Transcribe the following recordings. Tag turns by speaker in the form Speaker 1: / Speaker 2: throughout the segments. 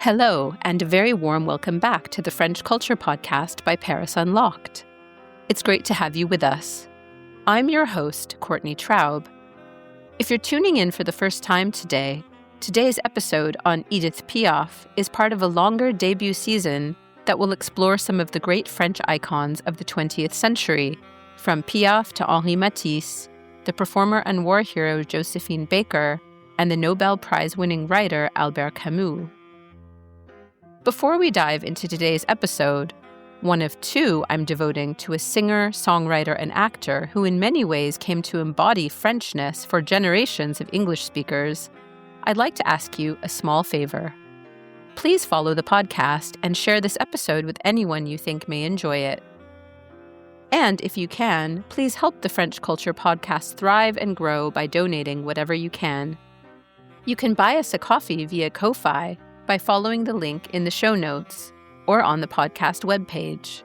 Speaker 1: Hello, and a very warm welcome back to the French Culture Podcast by Paris Unlocked. It's great to have you with us. I'm your host, Courtney Traub. If you're tuning in for the first time today, today's episode on Edith Piaf is part of a longer debut season that will explore some of the great French icons of the 20th century, from Piaf to Henri Matisse, the performer and war hero Josephine Baker, and the Nobel Prize-winning writer Albert Camus. Before we dive into today's episode, one of two I'm devoting to a singer, songwriter, and actor who in many ways came to embody Frenchness for generations of English speakers, I'd like to ask you a small favor. Please follow the podcast and share this episode with anyone you think may enjoy it. And if you can, please help the French Culture Podcast thrive and grow by donating whatever you can. You can buy us a coffee via Ko-Fi by following the link in the show notes or on the podcast webpage.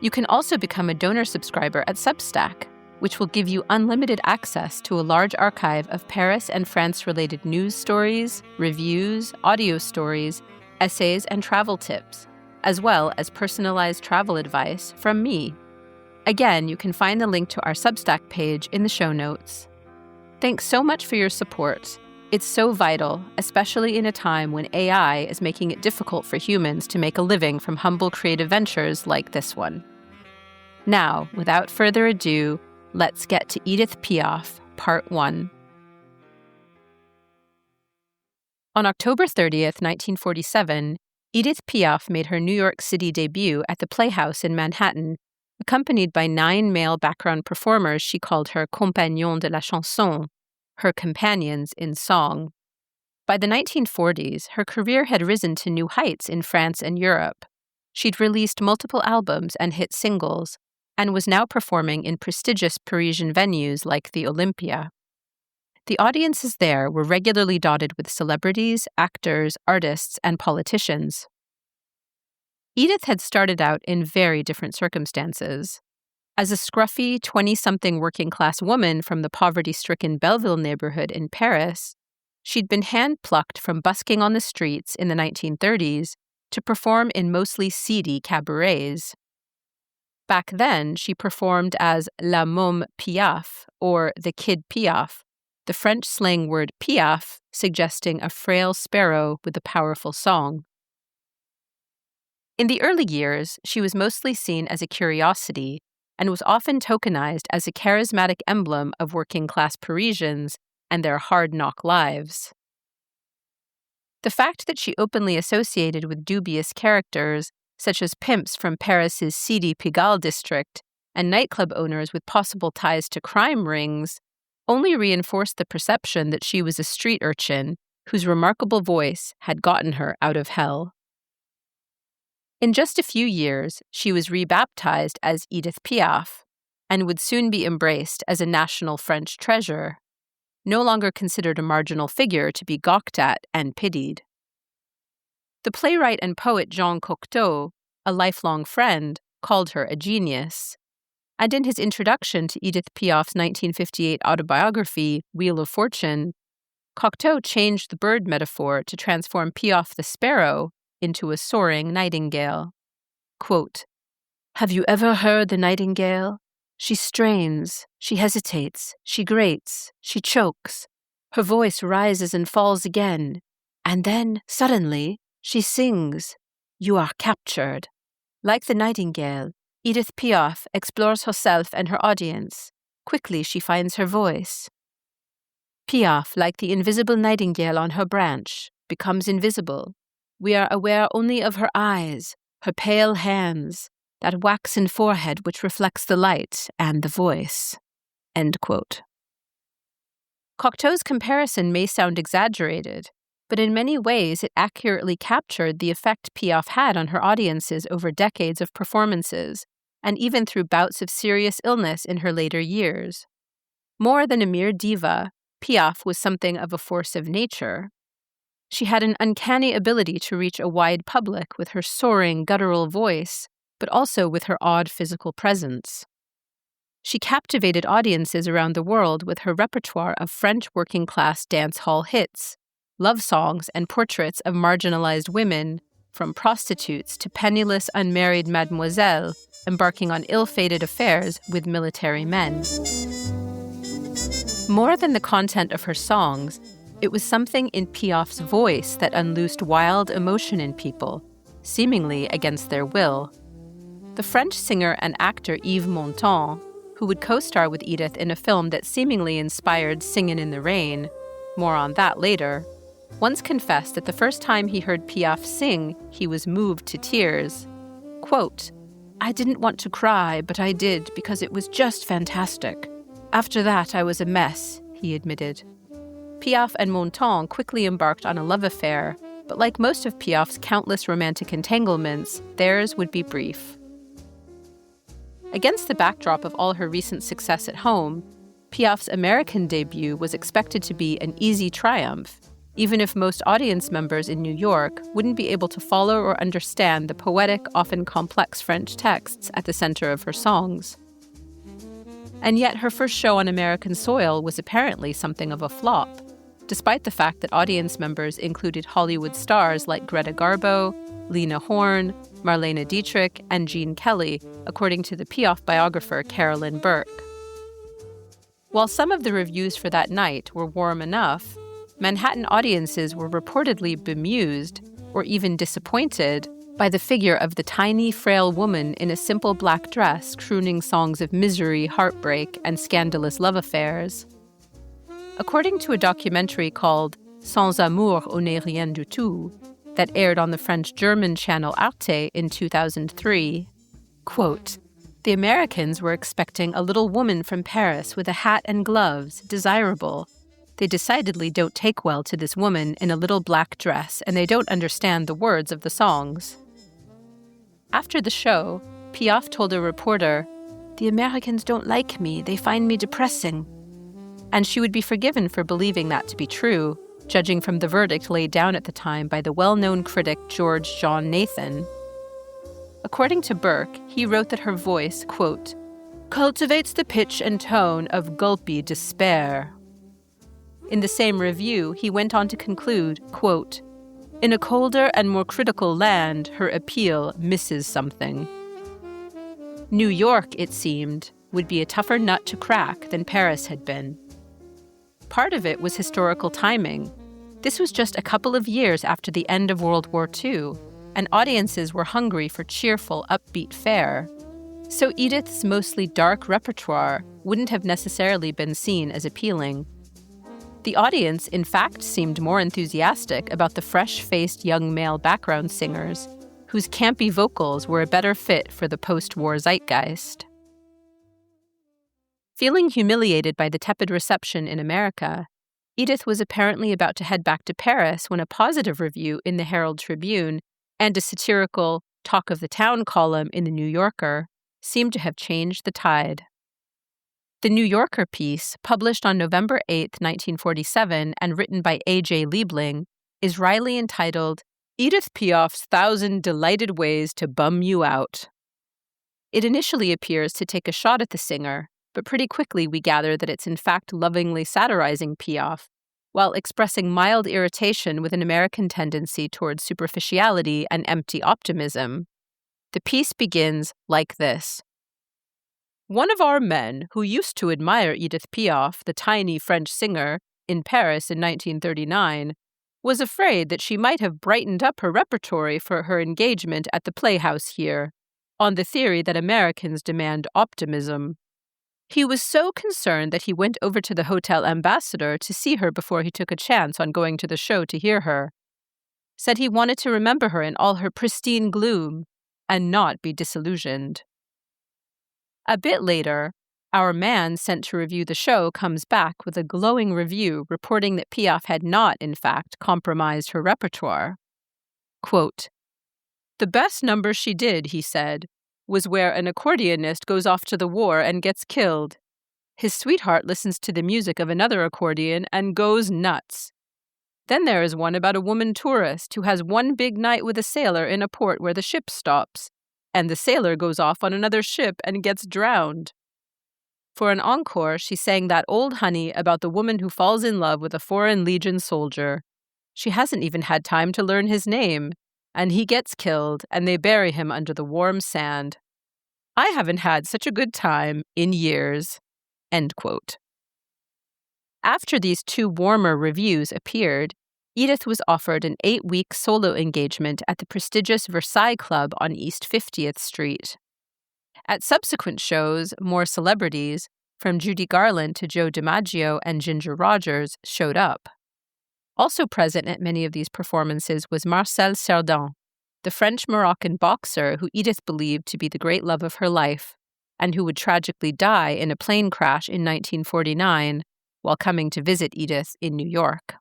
Speaker 1: You can also become a donor subscriber at Substack, which will give you unlimited access to a large archive of Paris and France-related news stories, reviews, audio stories, essays, and travel tips, as well as personalized travel advice from me. Again, you can find the link to our Substack page in the show notes. Thanks so much for your support. It's so vital, especially in a time when AI is making it difficult for humans to make a living from humble creative ventures like this one. Now, without further ado, let's get to Edith Piaf, Part 1. On October 30th, 1947, Edith Piaf made her New York City debut at the Playhouse in Manhattan, accompanied by 9 male background performers she called her compagnons de la chanson, her companions in song. By the 1940s, her career had risen to new heights in France and Europe. She'd released multiple albums and hit singles, and was now performing in prestigious Parisian venues like the Olympia. The audiences there were regularly dotted with celebrities, actors, artists, and politicians. Edith had started out in very different circumstances. As a scruffy, 20-something working-class woman from the poverty-stricken Belleville neighborhood in Paris, she'd been hand-plucked from busking on the streets in the 1930s to perform in mostly seedy cabarets. Back then, she performed as La Môme Piaf, or the Kid Piaf, the French slang word piaf suggesting a frail sparrow with a powerful song. In the early years, she was mostly seen as a curiosity and was often tokenized as a charismatic emblem of working-class Parisians and their hard-knock lives. The fact that she openly associated with dubious characters, such as pimps from Paris's seedy Pigalle district and nightclub owners with possible ties to crime rings, only reinforced the perception that she was a street urchin whose remarkable voice had gotten her out of hell. In just a few years, she was rebaptized as Edith Piaf and would soon be embraced as a national French treasure, no longer considered a marginal figure to be gawked at and pitied. The playwright and poet Jean Cocteau, a lifelong friend, called her a genius, and in his introduction to Edith Piaf's 1958 autobiography, Wheel of Fortune, Cocteau changed the bird metaphor to transform Piaf the sparrow into a soaring nightingale. Quote, "Have you ever heard the nightingale? She strains, she hesitates, she grates, she chokes. Her voice rises and falls again, and then, suddenly, she sings. You are captured. Like the nightingale, Edith Piaf explores herself and her audience. Quickly she finds her voice. Piaf, like the invisible nightingale on her branch, becomes invisible. We are aware only of her eyes, her pale hands, that waxen forehead which reflects the light, and the voice." End quote. Cocteau's comparison may sound exaggerated, but in many ways it accurately captured the effect Piaf had on her audiences over decades of performances, and even through bouts of serious illness in her later years. More than a mere diva, Piaf was something of a force of nature. She had an uncanny ability to reach a wide public with her soaring, guttural voice, but also with her odd physical presence. She captivated audiences around the world with her repertoire of French working-class dance hall hits, love songs and portraits of marginalized women, from prostitutes to penniless unmarried mademoiselles, embarking on ill-fated affairs with military men. More than the content of her songs, it was something in Piaf's voice that unloosed wild emotion in people, seemingly against their will. The French singer and actor Yves Montand, who would co-star with Edith in a film that seemingly inspired Singin' in the Rain, more on that later, once confessed that the first time he heard Piaf sing, he was moved to tears. Quote, "I didn't want to cry, but I did because it was just fantastic. After that, I was a mess," he admitted. Piaf and Montand quickly embarked on a love affair, but like most of Piaf's countless romantic entanglements, theirs would be brief. Against the backdrop of all her recent success at home, Piaf's American debut was expected to be an easy triumph, even if most audience members in New York wouldn't be able to follow or understand the poetic, often complex French texts at the center of her songs. And yet her first show on American soil was apparently something of a flop, despite the fact that audience members included Hollywood stars like Greta Garbo, Lena Horne, Marlene Dietrich, and Gene Kelly, according to the Piaf biographer Carolyn Burke. While some of the reviews for that night were warm enough, Manhattan audiences were reportedly bemused, or even disappointed, by the figure of the tiny, frail woman in a simple black dress crooning songs of misery, heartbreak, and scandalous love affairs. According to a documentary called Sans amour on n'est rien du tout, that aired on the French-German channel Arte in 2003, quote, "The Americans were expecting a little woman from Paris with a hat and gloves, desirable. They decidedly don't take well to this woman in a little black dress, and they don't understand the words of the songs." After the show, Piaf told a reporter, "The Americans don't like me, they find me depressing." And she would be forgiven for believing that to be true, judging from the verdict laid down at the time by the well-known critic George John Nathan. According to Burke, he wrote that her voice, quote, "cultivates the pitch and tone of gulpy despair." In the same review, he went on to conclude, quote, "In a colder and more critical land, her appeal misses something." New York, it seemed, would be a tougher nut to crack than Paris had been. Part of it was historical timing. This was just a couple of years after the end of World War II, and audiences were hungry for cheerful, upbeat fare. So Edith's mostly dark repertoire wouldn't have necessarily been seen as appealing. The audience, in fact, seemed more enthusiastic about the fresh-faced young male background singers, whose campy vocals were a better fit for the post-war zeitgeist. Feeling humiliated by the tepid reception in America, Edith was apparently about to head back to Paris when a positive review in the Herald Tribune and a satirical Talk of the Town column in the New Yorker seemed to have changed the tide. The New Yorker piece, published on November 8, 1947, and written by A.J. Liebling, is wryly entitled, "Edith Piaf's 1,000 Delighted Ways to Bum You Out." It initially appears to take a shot at the singer, but pretty quickly we gather that it's in fact lovingly satirizing Piaf, while expressing mild irritation with an American tendency towards superficiality and empty optimism. The piece begins like this. "One of our men, who used to admire Edith Piaf, the tiny French singer, in Paris in 1939, was afraid that she might have brightened up her repertory for her engagement at the Playhouse here, on the theory that Americans demand optimism. He was so concerned that he went over to the Hotel Ambassador to see her before he took a chance on going to the show to hear her. Said he wanted to remember her in all her pristine gloom and not be disillusioned." A bit later, our man sent to review the show comes back with a glowing review reporting that Piaf had not, in fact, compromised her repertoire. Quote, "The best number she did," he said, "was where an accordionist goes off to the war and gets killed. His sweetheart listens to the music of another accordion and goes nuts. Then there is one about a woman tourist who has one big night with a sailor in a port where the ship stops, and the sailor goes off on another ship and gets drowned. For an encore, she sang that old honey about the woman who falls in love with a Foreign Legion soldier. She hasn't even had time to learn his name, and he gets killed, and they bury him under the warm sand. I haven't had such a good time in years." End quote. After these two warmer reviews appeared, Edith was offered an 8-week solo engagement at the prestigious Versailles Club on East 50th Street. At subsequent shows, more celebrities, from Judy Garland to Joe DiMaggio and Ginger Rogers, showed up. Also present at many of these performances was Marcel Cerdan, the French-Moroccan boxer who Edith believed to be the great love of her life, and who would tragically die in a plane crash in 1949 while coming to visit Edith in New York.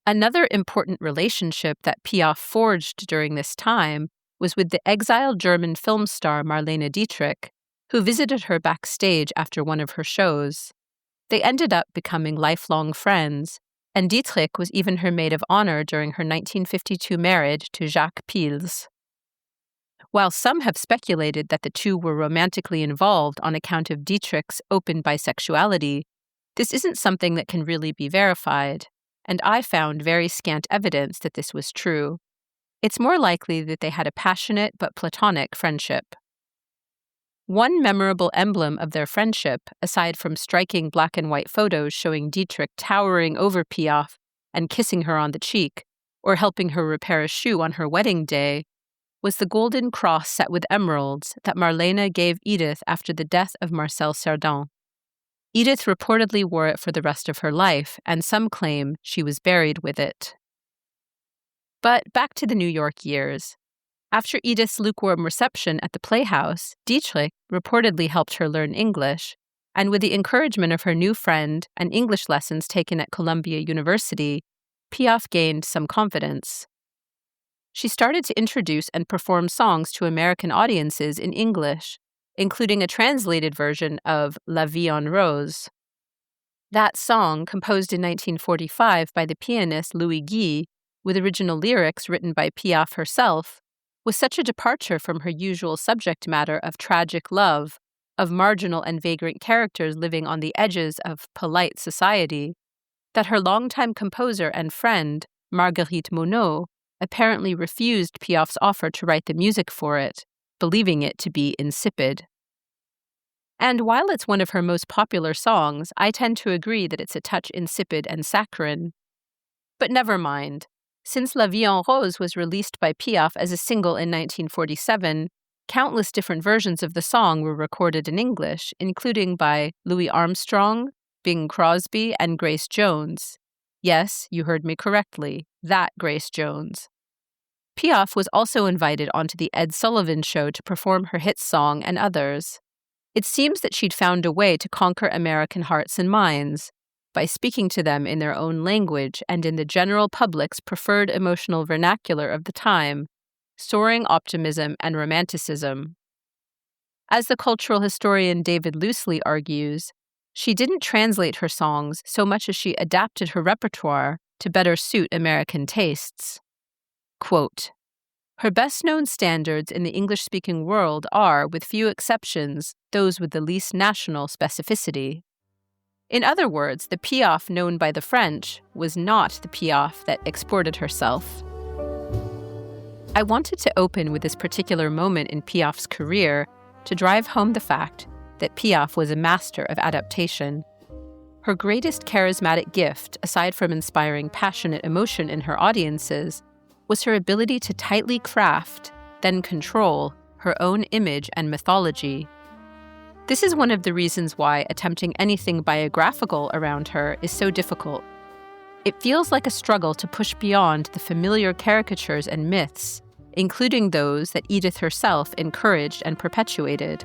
Speaker 1: Another important relationship that Piaf forged during this time was with the exiled German film star Marlene Dietrich, who visited her backstage after one of her shows. They ended up becoming lifelong friends, and Dietrich was even her maid of honor during her 1952 marriage to Jacques Pils. While some have speculated that the two were romantically involved on account of Dietrich's open bisexuality, this isn't something that can really be verified, and I found very scant evidence that this was true. It's more likely that they had a passionate but platonic friendship. One memorable emblem of their friendship, aside from striking black and white photos showing Dietrich towering over Piaf and kissing her on the cheek, or helping her repair a shoe on her wedding day, was the golden cross set with emeralds that Marlene gave Edith after the death of Marcel Cerdan. Edith reportedly wore it for the rest of her life, and some claim she was buried with it. But back to the New York years. After Edith's lukewarm reception at the Playhouse, Dietrich reportedly helped her learn English, and with the encouragement of her new friend and English lessons taken at Columbia University, Piaf gained some confidence. She started to introduce and perform songs to American audiences in English, including a translated version of La Vie en Rose. That song, composed in 1945 by the pianist Louis Guy, with original lyrics written by Piaf herself, was such a departure from her usual subject matter of tragic love, of marginal and vagrant characters living on the edges of polite society, that her longtime composer and friend, Marguerite Monod, apparently refused Piaf's offer to write the music for it, believing it to be insipid. And while it's one of her most popular songs, I tend to agree that it's a touch insipid and saccharine. But never mind. Since La Vie en Rose was released by Piaf as a single in 1947, countless different versions of the song were recorded in English, including by Louis Armstrong, Bing Crosby, and Grace Jones. Yes, you heard me correctly, that Grace Jones. Piaf was also invited onto the Ed Sullivan Show to perform her hit song and others. It seems that she'd found a way to conquer American hearts and minds, by speaking to them in their own language and in the general public's preferred emotional vernacular of the time, soaring optimism and romanticism. As the cultural historian David Loosley argues, she didn't translate her songs so much as she adapted her repertoire to better suit American tastes. Quote, "Her best-known standards in the English-speaking world are, with few exceptions, those with the least national specificity." In other words, the Piaf known by the French was not the Piaf that exported herself. I wanted to open with this particular moment in Piaf's career to drive home the fact that Piaf was a master of adaptation. Her greatest charismatic gift, aside from inspiring passionate emotion in her audiences, was her ability to tightly craft, then control, her own image and mythology. This is one of the reasons why attempting anything biographical around her is so difficult. It feels like a struggle to push beyond the familiar caricatures and myths, including those that Edith herself encouraged and perpetuated.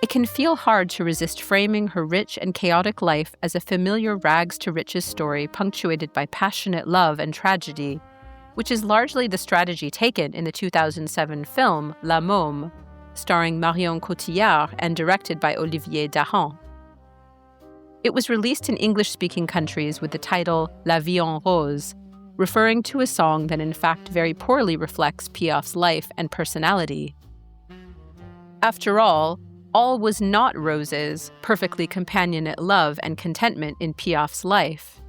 Speaker 1: It can feel hard to resist framing her rich and chaotic life as a familiar rags-to-riches story punctuated by passionate love and tragedy, which is largely the strategy taken in the 2007 film La Môme, starring Marion Cotillard and directed by Olivier Dahan. It was released in English-speaking countries with the title La Vie en Rose, referring to a song that in fact very poorly reflects Piaf's life and personality. After all was not roses, perfectly companionate love and contentment in Piaf's life.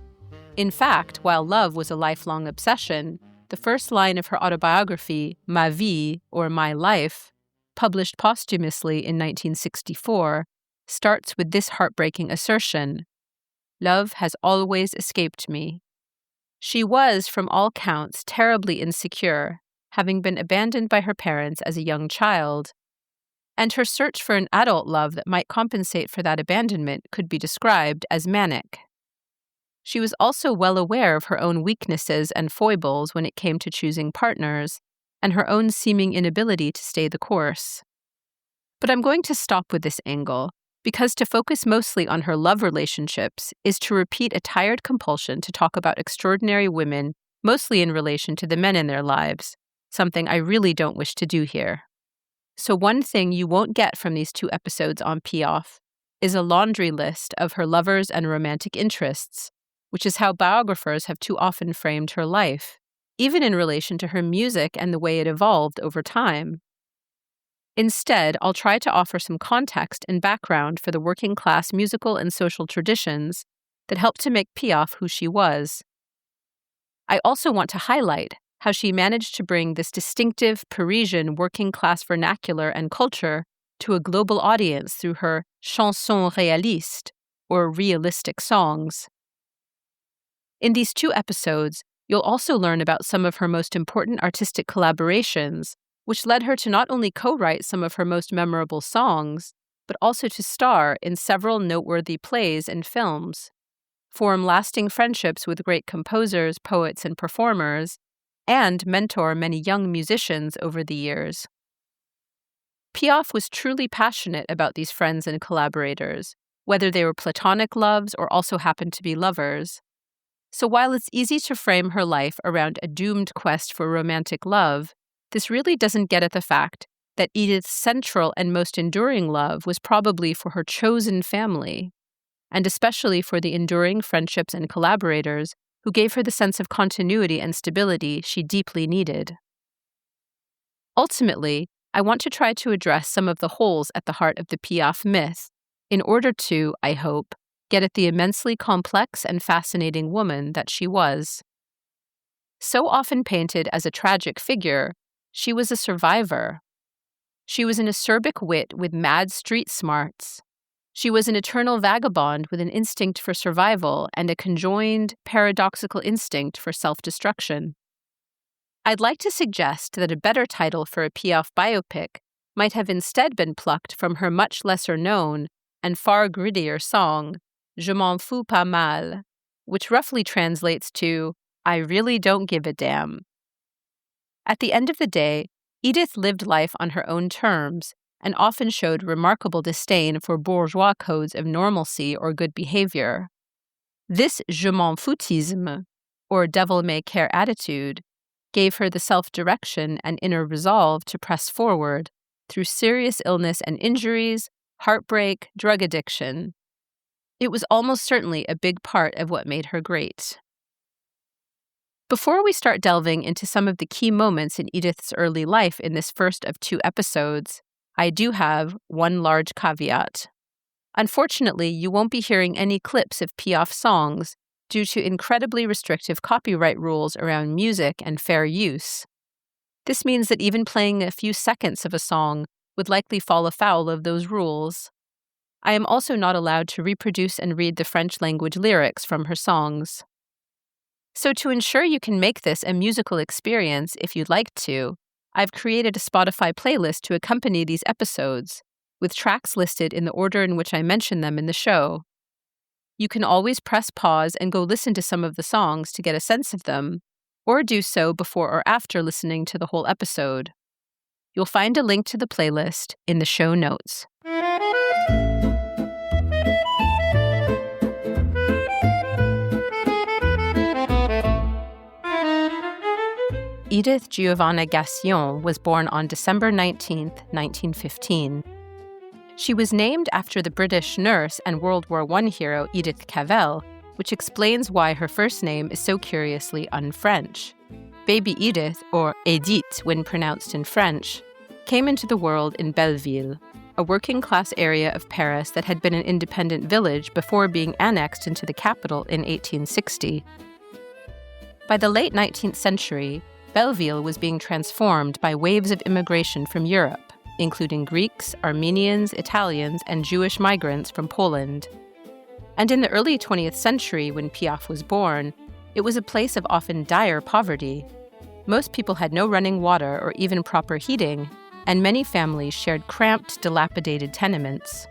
Speaker 1: In fact, while love was a lifelong obsession, the first line of her autobiography, Ma vie, or My Life, published posthumously in 1964, starts with this heartbreaking assertion: "Love has always escaped me." She was, from all counts, terribly insecure, having been abandoned by her parents as a young child, and her search for an adult love that might compensate for that abandonment could be described as manic. She was also well aware of her own weaknesses and foibles when it came to choosing partners, and her own seeming inability to stay the course. But I'm going to stop with this angle, because to focus mostly on her love relationships is to repeat a tired compulsion to talk about extraordinary women, mostly in relation to the men in their lives, something I really don't wish to do here. So one thing you won't get from these 2 episodes on Piaf is a laundry list of her lovers and romantic interests, which is how biographers have too often framed her life, even in relation to her music and the way it evolved over time. Instead, I'll try to offer some context and background for the working-class musical and social traditions that helped to make Piaf who she was. I also want to highlight how she managed to bring this distinctive Parisian working-class vernacular and culture to a global audience through her chansons réalistes, or realistic songs. In these 2 episodes, you'll also learn about some of her most important artistic collaborations, which led her to not only co-write some of her most memorable songs, but also to star in several noteworthy plays and films, form lasting friendships with great composers, poets, and performers, and mentor many young musicians over the years. Piaf was truly passionate about these friends and collaborators, whether they were platonic loves or also happened to be lovers. So while it's easy to frame her life around a doomed quest for romantic love, this really doesn't get at the fact that Edith's central and most enduring love was probably for her chosen family, and especially for the enduring friendships and collaborators who gave her the sense of continuity and stability she deeply needed. Ultimately, I want to try to address some of the holes at the heart of the Piaf myth, in order to, I hope, get at the immensely complex and fascinating woman that she was. So often painted as a tragic figure, she was a survivor. She was an acerbic wit with mad street smarts. She was an eternal vagabond with an instinct for survival and a conjoined, paradoxical instinct for self-destruction. I'd like to suggest that a better title for a Piaf biopic might have instead been plucked from her much lesser-known and far grittier song, Je m'en fous pas mal, which roughly translates to, I really don't give a damn. At the end of the day, Edith lived life on her own terms and often showed remarkable disdain for bourgeois codes of normalcy or good behavior. This je m'en foutisme, or devil-may-care attitude, gave her the self-direction and inner resolve to press forward through serious illness and injuries, heartbreak, drug addiction. It was almost certainly a big part of what made her great. Before we start delving into some of the key moments in Edith's early life in this first of 2 episodes, I do have one large caveat. Unfortunately, you won't be hearing any clips of Piaf songs due to incredibly restrictive copyright rules around music and fair use. This means that even playing a few seconds of a song would likely fall afoul of those rules. I am also not allowed to reproduce and read the French language lyrics from her songs. So to ensure you can make this a musical experience if you'd like to, I've created a Spotify playlist to accompany these episodes, with tracks listed in the order in which I mention them in the show. You can always press pause and go listen to some of the songs to get a sense of them, or do so before or after listening to the whole episode. You'll find a link to the playlist in the show notes. Edith Giovanna Gassion was born on December 19, 1915. She was named after the British nurse and World War I hero Edith Cavell, which explains why her first name is so curiously un-French. Baby Edith, or Edith when pronounced in French, came into the world in Belleville, a working-class area of Paris that had been an independent village before being annexed into the capital in 1860. By the late 19th century, Belleville was being transformed by waves of immigration from Europe, including Greeks, Armenians, Italians, and Jewish migrants from Poland. And in the early 20th century, when Piaf was born, it was a place of often dire poverty. Most people had no running water or even proper heating, and many families shared cramped, dilapidated tenements.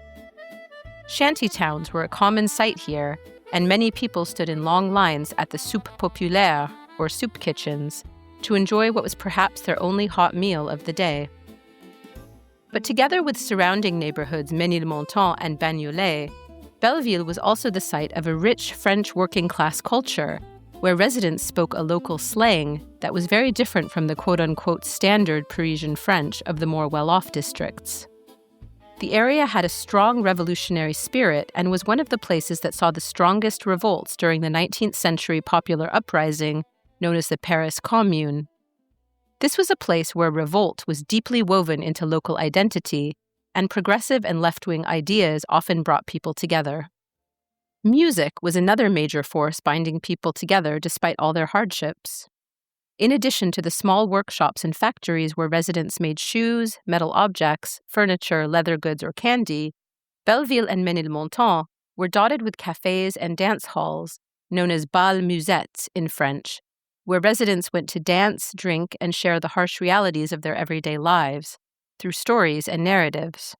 Speaker 1: Shanty towns were a common sight here, and many people stood in long lines at the soupe populaire, or soup kitchens, to enjoy what was perhaps their only hot meal of the day. But together with surrounding neighborhoods Ménilmontant and Bagnolet, Belleville was also the site of a rich French working-class culture, where residents spoke a local slang that was very different from the quote-unquote standard Parisian French of the more well-off districts. The area had a strong revolutionary spirit and was one of the places that saw the strongest revolts during the 19th century popular uprising known as the Paris Commune. This was a place where revolt was deeply woven into local identity, and progressive and left-wing ideas often brought people together. Music was another major force binding people together despite all their hardships. In addition to the small workshops and factories where residents made shoes, metal objects, furniture, leather goods, or candy, Belleville and Ménilmontant were dotted with cafes and dance halls, known as bals musettes in French, where residents went to dance, drink, and share the harsh realities of their everyday lives, through stories and narratives.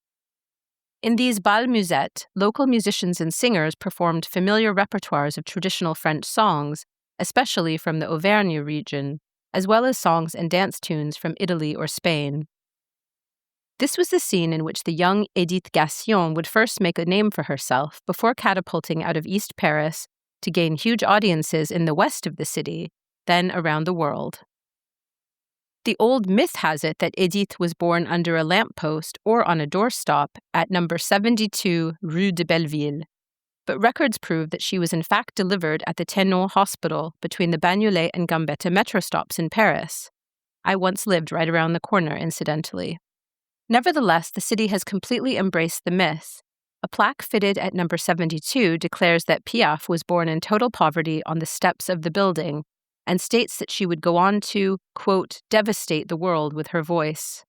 Speaker 1: In these bals musettes, local musicians and singers performed familiar repertoires of traditional French songs, especially from the Auvergne region, as well as songs and dance tunes from Italy or Spain. This was the scene in which the young Edith Gassion would first make a name for herself before catapulting out of East Paris to gain huge audiences in the west of the city, then around the world. The old myth has it that Edith was born under a lamppost or on a doorstop at number 72 Rue de Belleville, but records prove that she was in fact delivered at the Tenon Hospital between the Bagnolet and Gambetta metro stops in Paris. I once lived right around the corner, incidentally. Nevertheless, the city has completely embraced the myth. A plaque fitted at number 72 declares that Piaf was born in total poverty on the steps of the building, and states that she would go on to, quote, devastate the world with her voice.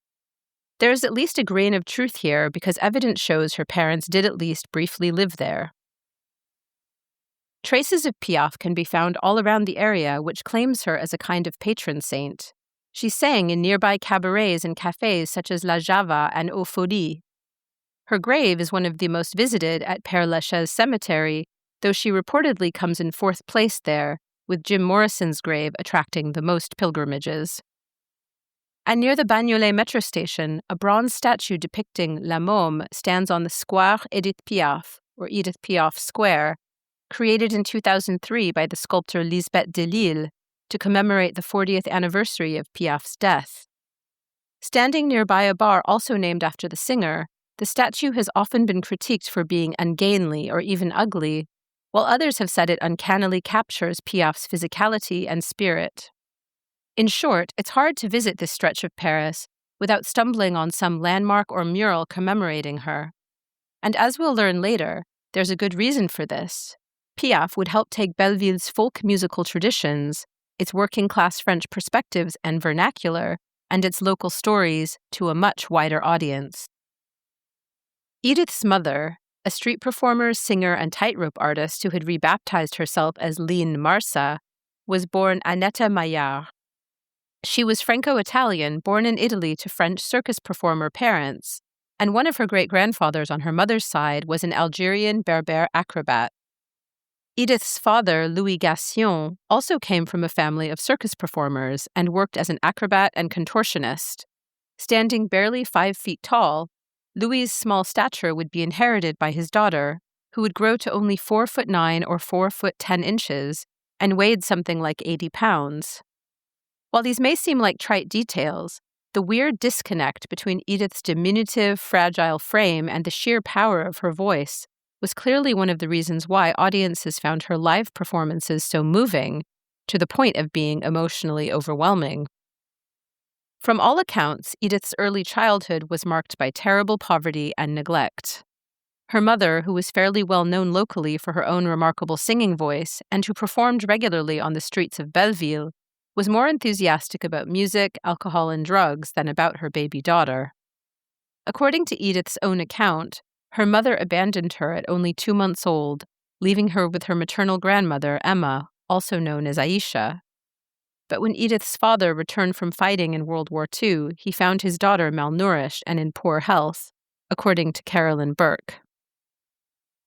Speaker 1: There is at least a grain of truth here because evidence shows her parents did at least briefly live there. Traces of Piaf can be found all around the area, which claims her as a kind of patron saint. She sang in nearby cabarets and cafes such as La Java and Aux Folies. Her grave is one of the most visited at Père Lachaise Cemetery, though she reportedly comes in fourth place there, with Jim Morrison's grave attracting the most pilgrimages. And near the Bagnolet metro station, a bronze statue depicting La Môme stands on the Square Edith Piaf, or Edith Piaf Square, created in 2003 by the sculptor Lisbeth Delisle to commemorate the 40th anniversary of Piaf's death. Standing nearby a bar also named after the singer, the statue has often been critiqued for being ungainly or even ugly, while others have said it uncannily captures Piaf's physicality and spirit. In short, it's hard to visit this stretch of Paris without stumbling on some landmark or mural commemorating her. And as we'll learn later, there's a good reason for this. Piaf would help take Belleville's folk musical traditions, its working-class French perspectives and vernacular, and its local stories to a much wider audience. Edith's mother, a street performer, singer, and tightrope artist who had rebaptized herself as Line Marsa, was born Annetta Maillard. She was Franco-Italian, born in Italy to French circus performer parents, and one of her great-grandfathers on her mother's side was an Algerian Berber acrobat. Edith's father, Louis Gassion, also came from a family of circus performers and worked as an acrobat and contortionist. Standing barely 5 feet tall, Louis's small stature would be inherited by his daughter, who would grow to only 4'9" or 4'10" and weighed something like 80 pounds. While these may seem like trite details, the weird disconnect between Edith's diminutive, fragile frame and the sheer power of her voice was clearly one of the reasons why audiences found her live performances so moving, to the point of being emotionally overwhelming. From all accounts, Edith's early childhood was marked by terrible poverty and neglect. Her mother, who was fairly well known locally for her own remarkable singing voice and who performed regularly on the streets of Belleville, was more enthusiastic about music, alcohol, and drugs than about her baby daughter. According to Edith's own account, her mother abandoned her at only 2 months old, leaving her with her maternal grandmother, Emma, also known as Aisha. But when Edith's father returned from fighting in World War II, he found his daughter malnourished and in poor health, according to Carolyn Burke.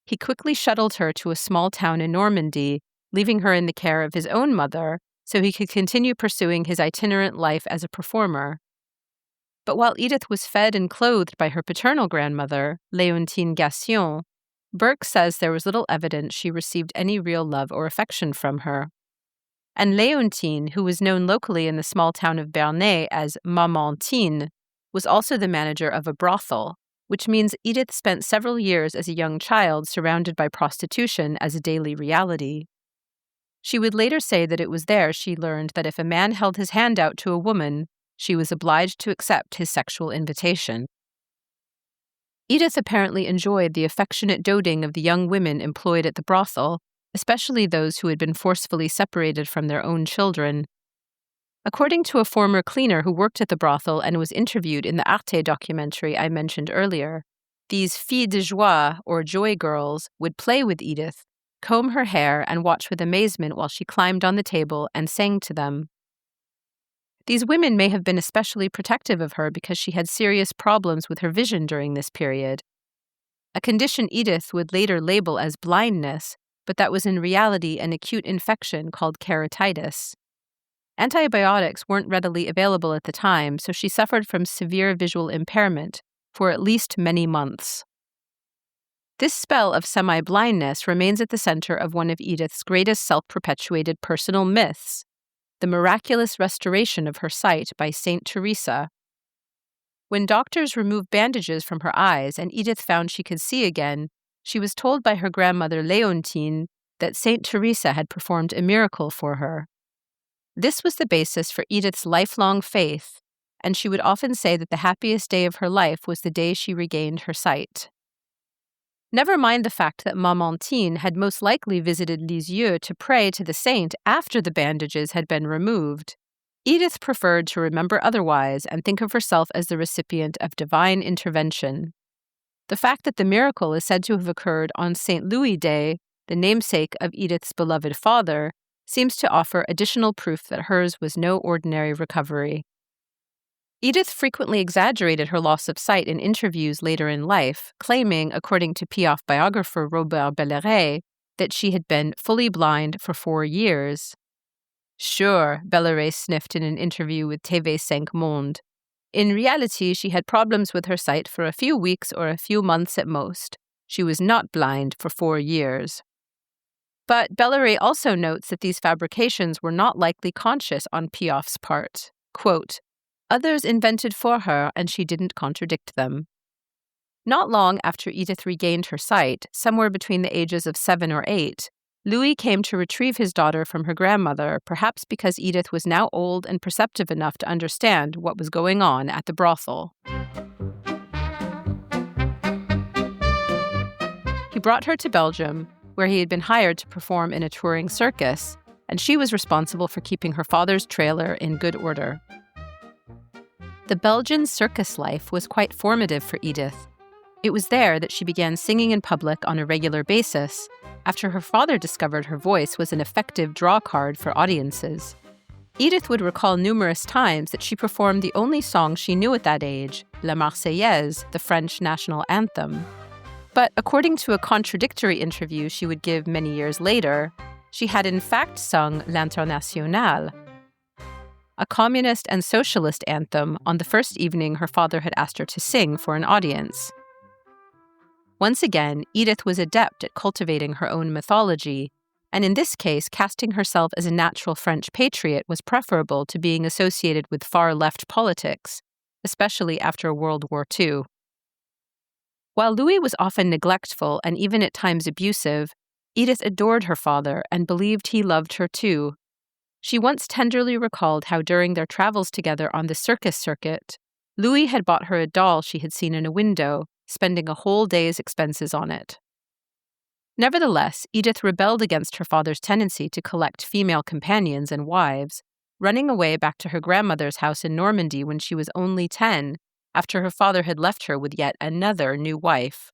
Speaker 1: He quickly shuttled her to a small town in Normandy, leaving her in the care of his own mother so he could continue pursuing his itinerant life as a performer. But while Edith was fed and clothed by her paternal grandmother, Léontine Gassion, Burke says there was little evidence she received any real love or affection from her. And Léontine, who was known locally in the small town of Bernay as Mamantine, was also the manager of a brothel, which means Edith spent several years as a young child surrounded by prostitution as a daily reality. She would later say that it was there she learned that if a man held his hand out to a woman, she was obliged to accept his sexual invitation. Edith apparently enjoyed the affectionate doting of the young women employed at the brothel, especially those who had been forcefully separated from their own children. According to a former cleaner who worked at the brothel and was interviewed in the Arte documentary I mentioned earlier, these filles de joie, or joy girls, would play with Edith, comb her hair, and watch with amazement while she climbed on the table and sang to them. These women may have been especially protective of her because she had serious problems with her vision during this period, a condition Edith would later label as blindness, but that was in reality an acute infection called keratitis. Antibiotics weren't readily available at the time, so she suffered from severe visual impairment for at least many months. This spell of semi-blindness remains at the center of one of Edith's greatest self-perpetuated personal myths, the miraculous restoration of her sight by Saint Teresa. When doctors removed bandages from her eyes and Edith found she could see again, she was told by her grandmother Léontine that Saint Teresa had performed a miracle for her. This was the basis for Edith's lifelong faith, and she would often say that the happiest day of her life was the day she regained her sight. Never mind the fact that Mamantine had most likely visited Lisieux to pray to the saint after the bandages had been removed. Edith preferred to remember otherwise and think of herself as the recipient of divine intervention. The fact that the miracle is said to have occurred on St. Louis Day, the namesake of Edith's beloved father, seems to offer additional proof that hers was no ordinary recovery. Edith frequently exaggerated her loss of sight in interviews later in life, claiming, according to Piaf biographer Robert Belleret, that she had been fully blind for 4 years. Sure, Belleret sniffed in an interview with TV5 Monde. In reality, she had problems with her sight for a few weeks or a few months at most. She was not blind for 4 years. But Belleret also notes that these fabrications were not likely conscious on Piaf's part. Quote, "Others invented for her, and she didn't contradict them." Not long after Edith regained her sight, somewhere between the ages of 7 or 8, Louis came to retrieve his daughter from her grandmother, perhaps because Edith was now old and perceptive enough to understand what was going on at the brothel. He brought her to Belgium, where he had been hired to perform in a touring circus, and she was responsible for keeping her father's trailer in good order. The Belgian circus life was quite formative for Edith. It was there that she began singing in public on a regular basis, after her father discovered her voice was an effective draw card for audiences. Edith would recall numerous times that she performed the only song she knew at that age, La Marseillaise, the French national anthem. But according to a contradictory interview she would give many years later, she had in fact sung L'Internationale, a communist and socialist anthem on the first evening her father had asked her to sing for an audience. Once again, Edith was adept at cultivating her own mythology, and in this case, casting herself as a natural French patriot was preferable to being associated with far-left politics, especially after World War II. While Louis was often neglectful and even at times abusive, Edith adored her father and believed he loved her too. She once tenderly recalled how during their travels together on the circus circuit, Louis had bought her a doll she had seen in a window, spending a whole day's expenses on it. Nevertheless, Edith rebelled against her father's tendency to collect female companions and wives, running away back to her grandmother's house in Normandy when she was only 10, after her father had left her with yet another new wife.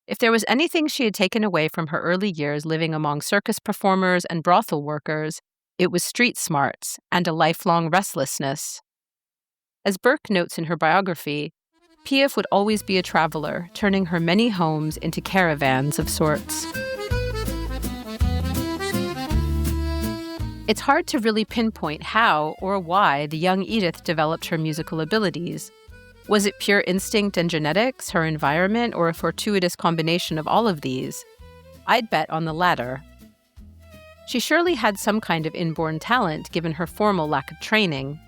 Speaker 1: If there was anything she had taken away from her early years living among circus performers and brothel workers, it was street smarts and a lifelong restlessness. As Burke notes in her biography, Piaf would always be a traveler, turning her many homes into caravans of sorts. It's hard to really pinpoint how or why the young Edith developed her musical abilities. Was it pure instinct and genetics, her environment, or a fortuitous combination of all of these? I'd bet on the latter. She surely had some kind of inborn talent given her formal lack of training.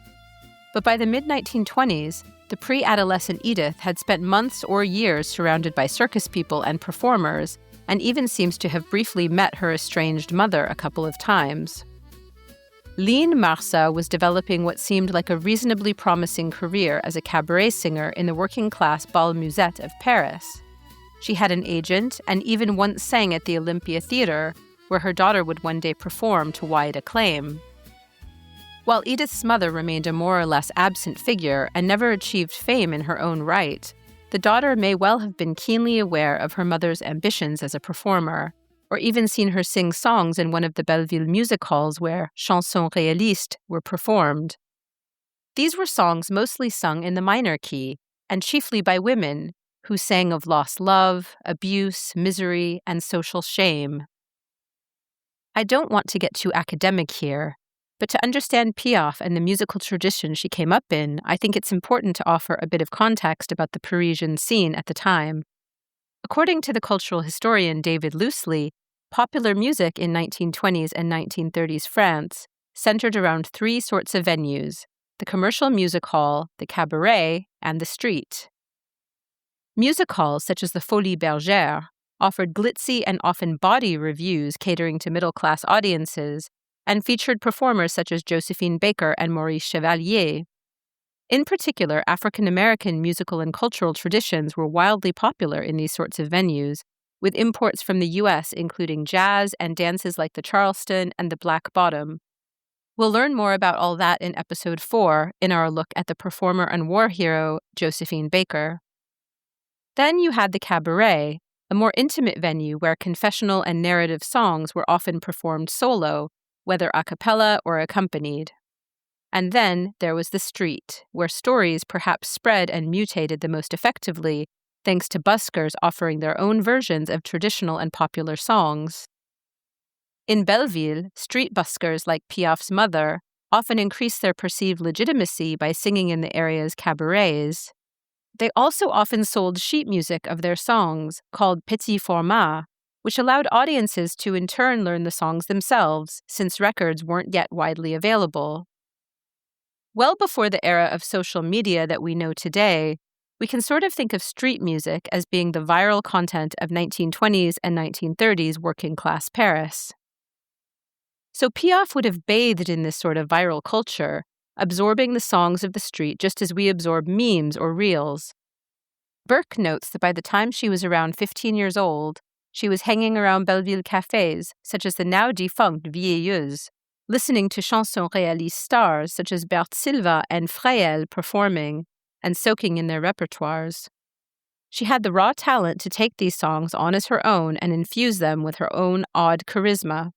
Speaker 1: But by the mid-1920s, the pre-adolescent Edith had spent months or years surrounded by circus people and performers, and even seems to have briefly met her estranged mother a couple of times. Line Marsa was developing what seemed like a reasonably promising career as a cabaret singer in the working-class Bal Musette of Paris. She had an agent and even once sang at the Olympia Theatre, where her daughter would one day perform to wide acclaim. While Edith's mother remained a more or less absent figure and never achieved fame in her own right, the daughter may well have been keenly aware of her mother's ambitions as a performer, or even seen her sing songs in one of the Belleville music halls where chansons réalistes were performed. These were songs mostly sung in the minor key, and chiefly by women, who sang of lost love, abuse, misery, and social shame. I don't want to get too academic here, but to understand Piaf and the musical tradition she came up in, I think it's important to offer a bit of context about the Parisian scene at the time. According to the cultural historian David Loosely, popular music in 1920s and 1930s France centered around three sorts of venues: the commercial music hall, the cabaret, and the street. Music halls, such as the Folies Bergère, offered glitzy and often bawdy revues catering to middle-class audiences, and featured performers such as Josephine Baker and Maurice Chevalier. In particular, African-American musical and cultural traditions were wildly popular in these sorts of venues, with imports from the U.S. including jazz and dances like the Charleston and the Black Bottom. We'll learn more about all that in Episode 4 in our look at the performer and war hero Josephine Baker. Then you had the cabaret, a more intimate venue where confessional and narrative songs were often performed solo, whether a cappella or accompanied. And then there was the street, where stories perhaps spread and mutated the most effectively, thanks to buskers offering their own versions of traditional and popular songs. In Belleville, street buskers like Piaf's mother often increased their perceived legitimacy by singing in the area's cabarets. They also often sold sheet music of their songs, called petit format, which allowed audiences to in turn learn the songs themselves, since records weren't yet widely available. Well before the era of social media that we know today, we can sort of think of street music as being the viral content of 1920s and 1930s working-class Paris. So Piaf would have bathed in this sort of viral culture, absorbing the songs of the street just as we absorb memes or reels. Burke notes that by the time she was around 15 years old, she was hanging around Belleville cafés, such as the now defunct Vieilleuse, listening to chansons réalistes stars such as Berthe Silva and Freyel performing, and soaking in their repertoires. She had the raw talent to take these songs on as her own and infuse them with her own odd charisma.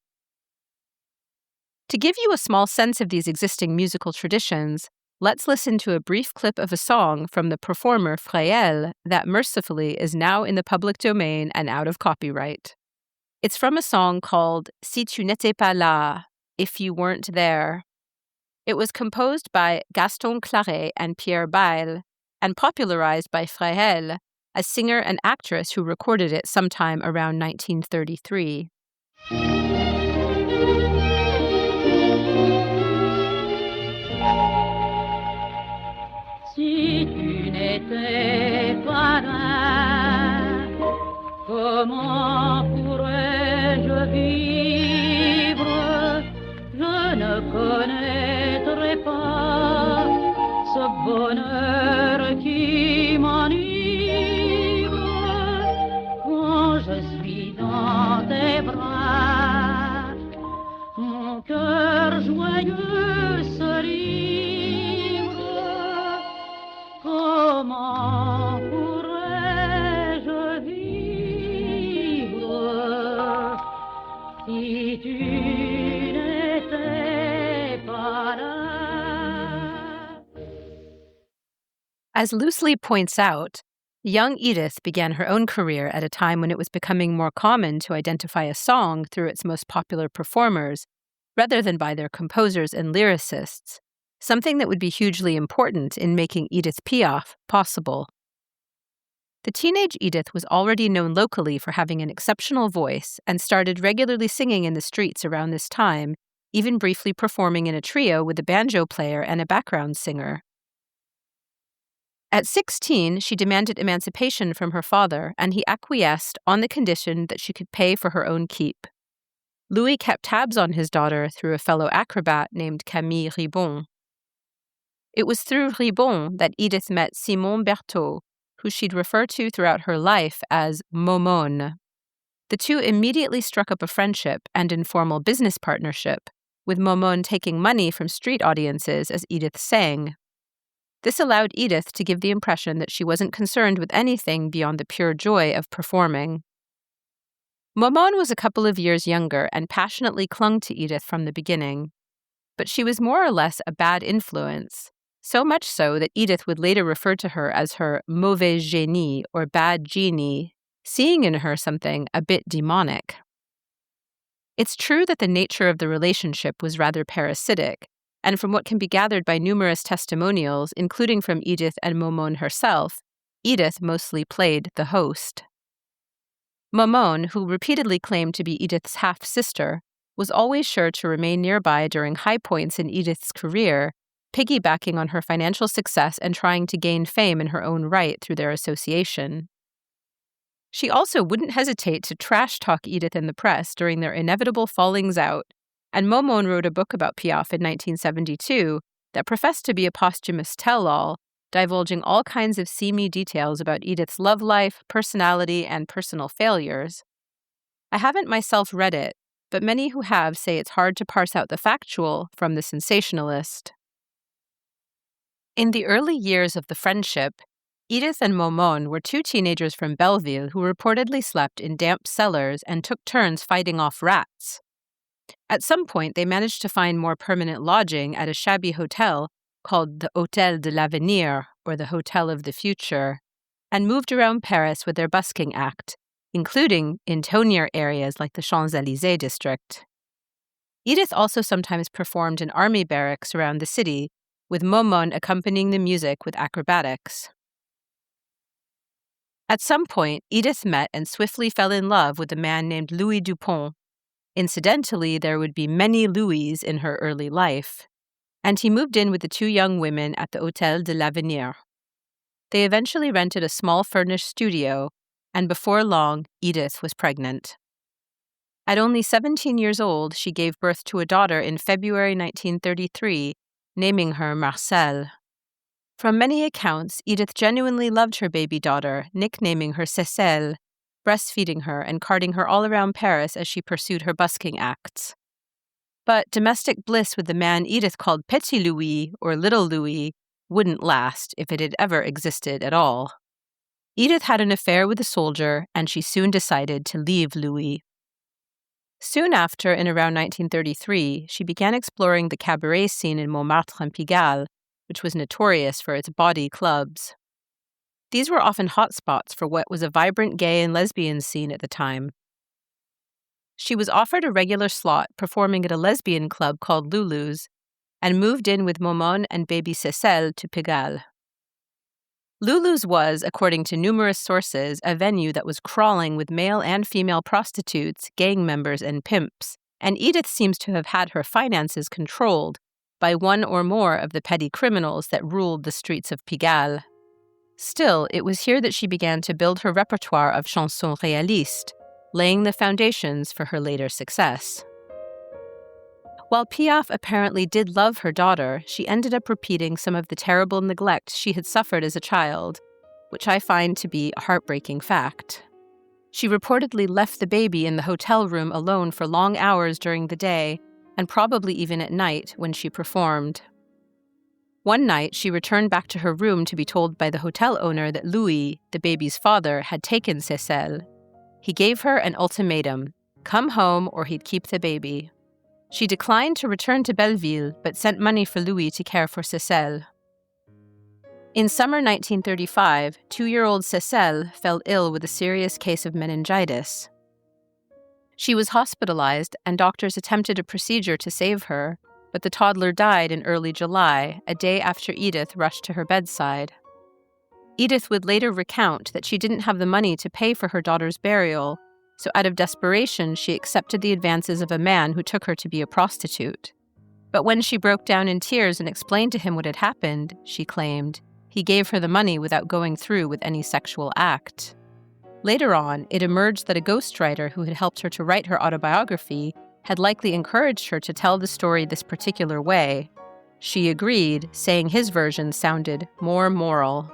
Speaker 1: To give you a small sense of these existing musical traditions, let's listen to a brief clip of a song from the performer Freyel that mercifully is now in the public domain and out of copyright. It's from a song called Si tu n'étais pas là, If You Weren't There. It was composed by Gaston Claret and Pierre Bayle, and popularized by Freyel, a singer and actress who recorded it sometime around 1933.
Speaker 2: Si tu n'étais pas là, comment pourrais-je vivre? Je ne
Speaker 1: As Loosely points out, young Edith began her own career at a time when it was becoming more common to identify a song through its most popular performers, rather than by their composers and lyricists, something that would be hugely important in making Edith Piaf possible. The teenage Edith was already known locally for having an exceptional voice and started regularly singing in the streets around this time, even briefly performing in a trio with a banjo player and a background singer. At 16, she demanded emancipation from her father, and he acquiesced on the condition that she could pay for her own keep. Louis kept tabs on his daughter through a fellow acrobat named Camille Ribon. It was through Ribon that Edith met Simon Berthaud, who she'd refer to throughout her life as Momone. The two immediately struck up a friendship and informal business partnership, with Momone taking money from street audiences as Edith sang. This allowed Edith to give the impression that she wasn't concerned with anything beyond the pure joy of performing. Momone was a couple of years younger and passionately clung to Edith from the beginning. But she was more or less a bad influence, so much so that Edith would later refer to her as her mauvais génie or bad genie, seeing in her something a bit demonic. It's true that the nature of the relationship was rather parasitic, and from what can be gathered by numerous testimonials, including from Edith and Momone herself, Edith mostly played the host. Momone, who repeatedly claimed to be Edith's half-sister, was always sure to remain nearby during high points in Edith's career, piggybacking on her financial success and trying to gain fame in her own right through their association. She also wouldn't hesitate to trash-talk Edith in the press during their inevitable fallings out, and Momone wrote a book about Piaf in 1972 that professed to be a posthumous tell-all, divulging all kinds of seamy details about Edith's love life, personality, and personal failures. I haven't myself read it, but many who have say it's hard to parse out the factual from the sensationalist. In the early years of the friendship, Edith and Momone were two teenagers from Belleville who reportedly slept in damp cellars and took turns fighting off rats. At some point, they managed to find more permanent lodging at a shabby hotel called the Hôtel de l'Avenir, or the Hotel of the Future, and moved around Paris with their busking act, including in tonier areas like the Champs-Élysées district. Edith also sometimes performed in army barracks around the city, with Momone accompanying the music with acrobatics. At some point, Edith met and swiftly fell in love with a man named Louis Dupont. Incidentally, there would be many Louis in her early life, and he moved in with the two young women at the Hôtel de l'Avenir. They eventually rented a small furnished studio, and before long, Edith was pregnant. At only 17 years old, she gave birth to a daughter in February 1933, naming her Marcel. From many accounts, Edith genuinely loved her baby daughter, nicknaming her Cécile, breastfeeding her and carting her all around Paris as she pursued her busking acts. But domestic bliss with the man Edith called Petit Louis, or Little Louis, wouldn't last if it had ever existed at all. Edith had an affair with a soldier, and she soon decided to leave Louis. Soon after, in around 1933, she began exploring the cabaret scene in Montmartre and Pigalle, which was notorious for its bawdy clubs. These were often hotspots for what was a vibrant gay and lesbian scene at the time. She was offered a regular slot performing at a lesbian club called Lulu's, and moved in with Momone and baby Cécile to Pigalle. Lulu's was, according to numerous sources, a venue that was crawling with male and female prostitutes, gang members, and pimps, and Edith seems to have had her finances controlled by one or more of the petty criminals that ruled the streets of Pigalle. Still, it was here that she began to build her repertoire of chansons réalistes, laying the foundations for her later success. While Piaf apparently did love her daughter, she ended up repeating some of the terrible neglect she had suffered as a child, which I find to be a heartbreaking fact. She reportedly left the baby in the hotel room alone for long hours during the day, and probably even at night when she performed. One night, she returned back to her room to be told by the hotel owner that Louis, the baby's father, had taken Cécile. He gave her an ultimatum: come home or he'd keep the baby. She declined to return to Belleville, but sent money for Louis to care for Cécile. In summer 1935, 2-year-old Cécile fell ill with a serious case of meningitis. She was hospitalized, and doctors attempted a procedure to save her, but the toddler died in early July, a day after Edith rushed to her bedside. Edith would later recount that she didn't have the money to pay for her daughter's burial, so out of desperation, she accepted the advances of a man who took her to be a prostitute. But when she broke down in tears and explained to him what had happened, she claimed, he gave her the money without going through with any sexual act. Later on, it emerged that a ghostwriter who had helped her to write her autobiography had likely encouraged her to tell the story this particular way. She agreed, saying his version sounded more moral.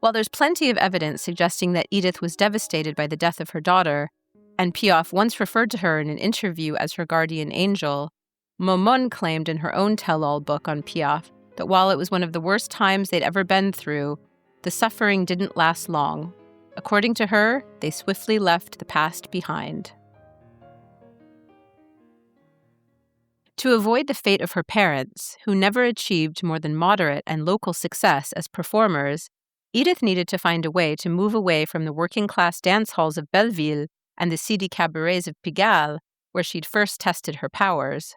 Speaker 1: While there's plenty of evidence suggesting that Edith was devastated by the death of her daughter, and Piaf once referred to her in an interview as her guardian angel, Momon claimed in her own tell-all book on Piaf that while it was one of the worst times they'd ever been through, the suffering didn't last long. According to her, they swiftly left the past behind. To avoid the fate of her parents, who never achieved more than moderate and local success as performers, Edith needed to find a way to move away from the working-class dance halls of Belleville and the seedy cabarets of Pigalle, where she'd first tested her powers.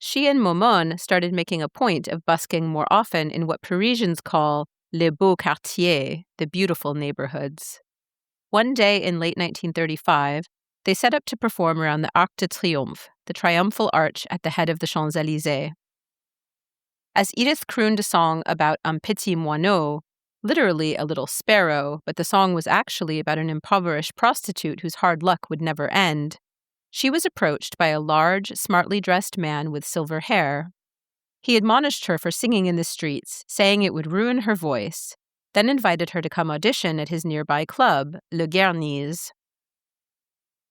Speaker 1: She and Momon started making a point of busking more often in what Parisians call les beaux quartiers, the beautiful neighborhoods. One day in late 1935, they set up to perform around the Arc de Triomphe, the triumphal arch at the head of the Champs-Élysées. As Edith crooned a song about un petit moineau, literally a little sparrow, but the song was actually about an impoverished prostitute whose hard luck would never end, she was approached by a large, smartly dressed man with silver hair. He admonished her for singing in the streets, saying it would ruin her voice, then invited her to come audition at his nearby club, Le Guerny's.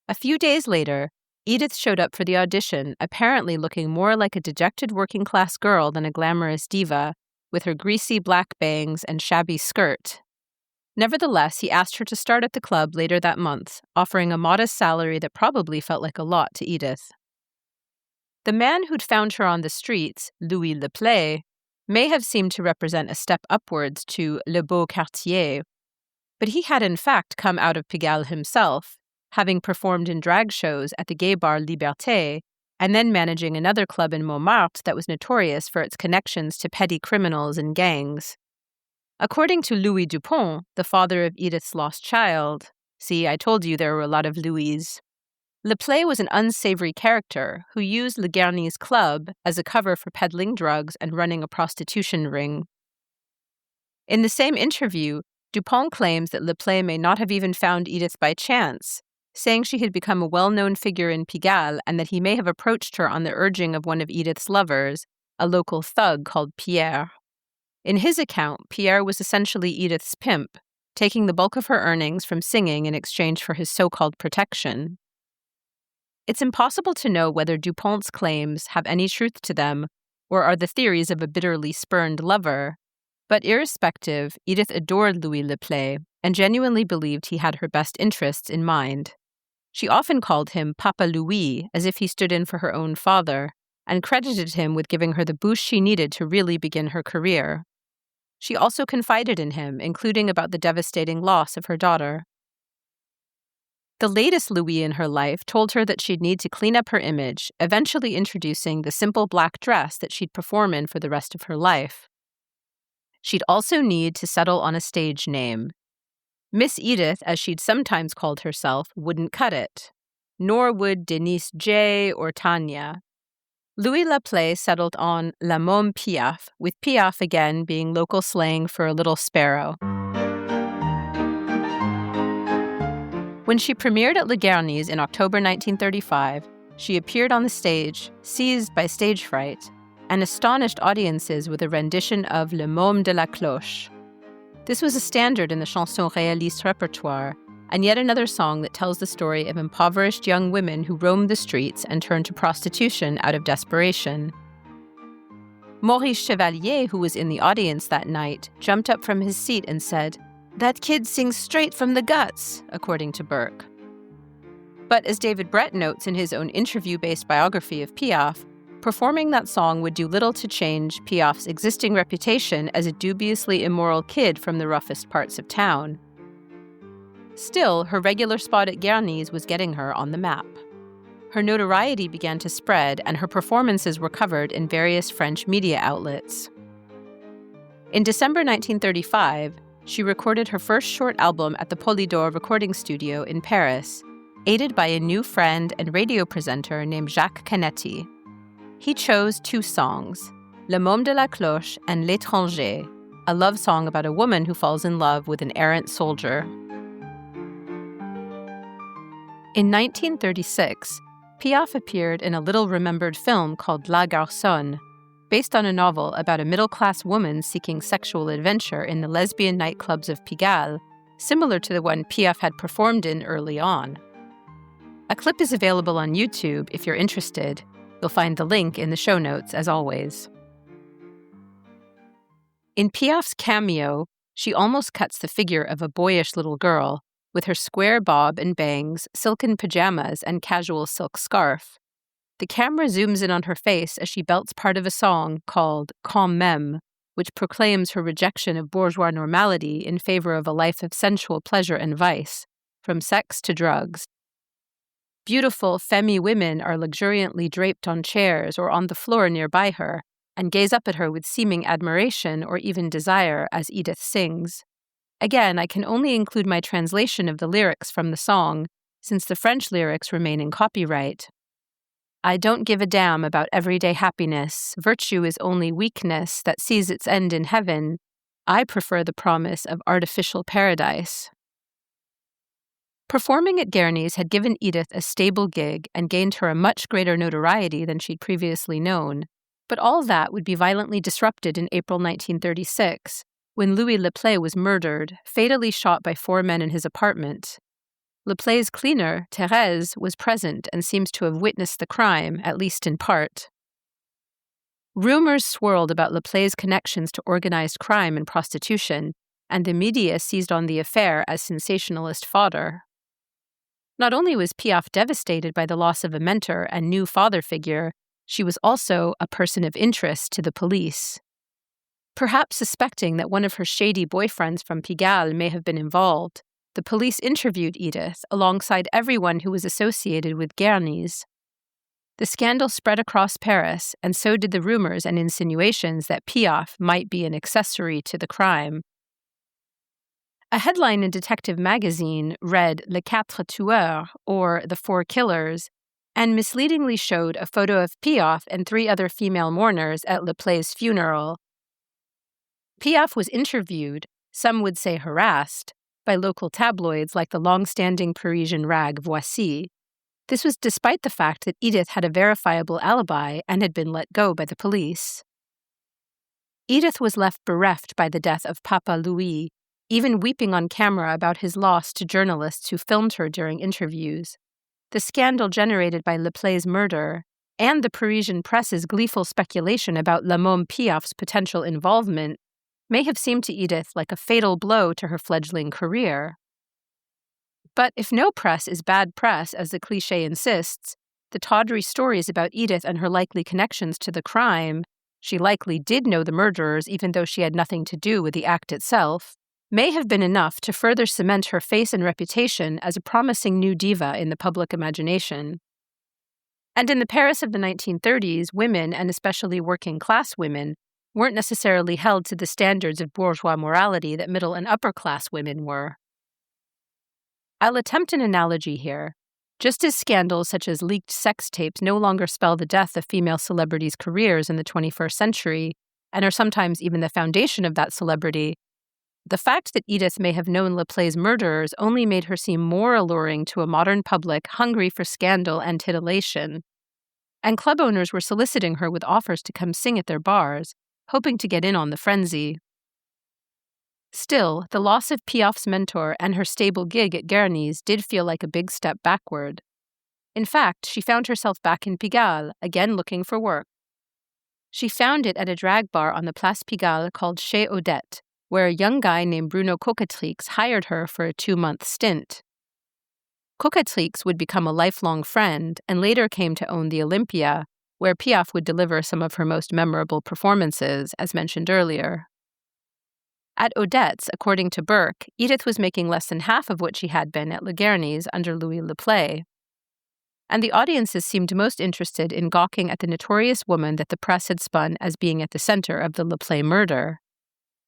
Speaker 1: A few days later, Edith showed up for the audition, apparently looking more like a dejected working-class girl than a glamorous diva, with her greasy black bangs and shabby skirt. Nevertheless, he asked her to start at the club later that month, offering a modest salary that probably felt like a lot to Edith. The man who'd found her on the streets, Louis Leplay, may have seemed to represent a step upwards to Le Beau Quartier, but he had in fact come out of Pigalle himself, having performed in drag shows at the gay bar Liberté, and then managing another club in Montmartre that was notorious for its connections to petty criminals and gangs. According to Louis Dupont, the father of Edith's lost child, see, I told you there were a lot of Louis, Leplay was an unsavory character who used Le Guerny's club as a cover for peddling drugs and running a prostitution ring. In the same interview, Dupont claims that Leplay may not have even found Edith by chance, saying she had become a well-known figure in Pigalle and that he may have approached her on the urging of one of Edith's lovers, a local thug called Pierre. In his account, Pierre was essentially Edith's pimp, taking the bulk of her earnings from singing in exchange for his so-called protection. It's impossible to know whether Dupont's claims have any truth to them or are the theories of a bitterly spurned lover, but irrespective, Edith adored Louis Leplay and genuinely believed he had her best interests in mind. She often called him Papa Louis, as if he stood in for her own father, and credited him with giving her the boost she needed to really begin her career. She also confided in him, including about the devastating loss of her daughter. The latest Louis in her life told her that she'd need to clean up her image, eventually introducing the simple black dress that she'd perform in for the rest of her life. She'd also need to settle on a stage name. Miss Edith, as she'd sometimes called herself, wouldn't cut it. Nor would Denise J. or Tanya. Louis Leplay settled on La Môme Piaf, with Piaf again being local slang for a little sparrow. When she premiered at Le Guerny's in October 1935, she appeared on the stage, seized by stage fright, and astonished audiences with a rendition of Le Môme de la Cloche. This was a standard in the chanson réaliste repertoire, and yet another song that tells the story of impoverished young women who roamed the streets and turned to prostitution out of desperation. Maurice Chevalier, who was in the audience that night, jumped up from his seat and said, "That kid sings straight from the guts," according to Burke. But as David Brett notes in his own interview-based biography of Piaf, Performing that song would do little to change Piaf's existing reputation as a dubiously immoral kid from the roughest parts of town. Still, her regular spot at Guerny's was getting her on the map. Her notoriety began to spread, and her performances were covered in various French media outlets. In December 1935, she recorded her first short album at the Polydor recording studio in Paris, aided by a new friend and radio presenter named Jacques Canetti. He chose two songs, Le Môme de la Cloche and L'étranger, a love song about a woman who falls in love with an errant soldier. In 1936, Piaf appeared in a little-remembered film called La Garçonne, based on a novel about a middle-class woman seeking sexual adventure in the lesbian nightclubs of Pigalle, similar to the one Piaf had performed in early on. A clip is available on YouTube if you're interested. You'll find the link in the show notes, as always. In Piaf's cameo, she almost cuts the figure of a boyish little girl, with her square bob and bangs, silken pajamas, and casual silk scarf. The camera zooms in on her face as she belts part of a song called Quand même, which proclaims her rejection of bourgeois normality in favor of a life of sensual pleasure and vice, from sex to drugs. Beautiful femme women are luxuriantly draped on chairs or on the floor nearby her, and gaze up at her with seeming admiration or even desire as Edith sings. Again, I can only include my translation of the lyrics from the song, since the French lyrics remain in copyright. I don't give a damn about everyday happiness. Virtue is only weakness that sees its end in heaven. I prefer the promise of artificial paradise. Performing at Guerny's had given Edith a stable gig and gained her a much greater notoriety than she'd previously known. But all that would be violently disrupted in April 1936, when Louis Leplay was murdered, fatally shot by 4 men in his apartment. Leplay's cleaner, Thérèse, was present and seems to have witnessed the crime, at least in part. Rumors swirled about Leplay's connections to organized crime and prostitution, and the media seized on the affair as sensationalist fodder. Not only was Piaf devastated by the loss of a mentor and new father figure, she was also a person of interest to the police. Perhaps suspecting that one of her shady boyfriends from Pigalle may have been involved, the police interviewed Edith alongside everyone who was associated with Guerny's. The scandal spread across Paris, and so did the rumors and insinuations that Piaf might be an accessory to the crime. A headline in Detective magazine read Les Quatre Tueurs, or The Four Killers, and misleadingly showed a photo of Piaf and 3 other female mourners at Leplay's funeral. Piaf was interviewed, some would say harassed, by local tabloids like the long-standing Parisian rag Voici. This was despite the fact that Edith had a verifiable alibi and had been let go by the police. Edith was left bereft by the death of Papa Louis, even weeping on camera about his loss to journalists who filmed her during interviews. The scandal generated by Leplay's murder, and the Parisian press's gleeful speculation about La Môme Piaf's potential involvement, may have seemed to Edith like a fatal blow to her fledgling career. But if no press is bad press, as the cliché insists, the tawdry stories about Edith and her likely connections to the crime, she likely did know the murderers even though she had nothing to do with the act itself, may have been enough to further cement her face and reputation as a promising new diva in the public imagination. And in the Paris of the 1930s, women, and especially working-class women, weren't necessarily held to the standards of bourgeois morality that middle and upper-class women were. I'll attempt an analogy here. Just as scandals such as leaked sex tapes no longer spell the death of female celebrities' careers in the 21st century, and are sometimes even the foundation of that celebrity, the fact that Edith may have known Leplay's murderers only made her seem more alluring to a modern public hungry for scandal and titillation. And club owners were soliciting her with offers to come sing at their bars, hoping to get in on the frenzy. Still, the loss of Piaf's mentor and her stable gig at Guerny's did feel like a big step backward. In fact, she found herself back in Pigalle, again looking for work. She found it at a drag bar on the Place Pigalle called Chez Odette, where a young guy named Bruno Cocatrix hired her for a 2-month stint. Cocatrix would become a lifelong friend and later came to own the Olympia, where Piaf would deliver some of her most memorable performances, as mentioned earlier. At Odette's, according to Burke, Edith was making less than half of what she had been at Le Guerney's under Louis Le Play. And the audiences seemed most interested in gawking at the notorious woman that the press had spun as being at the center of the Le Play murder.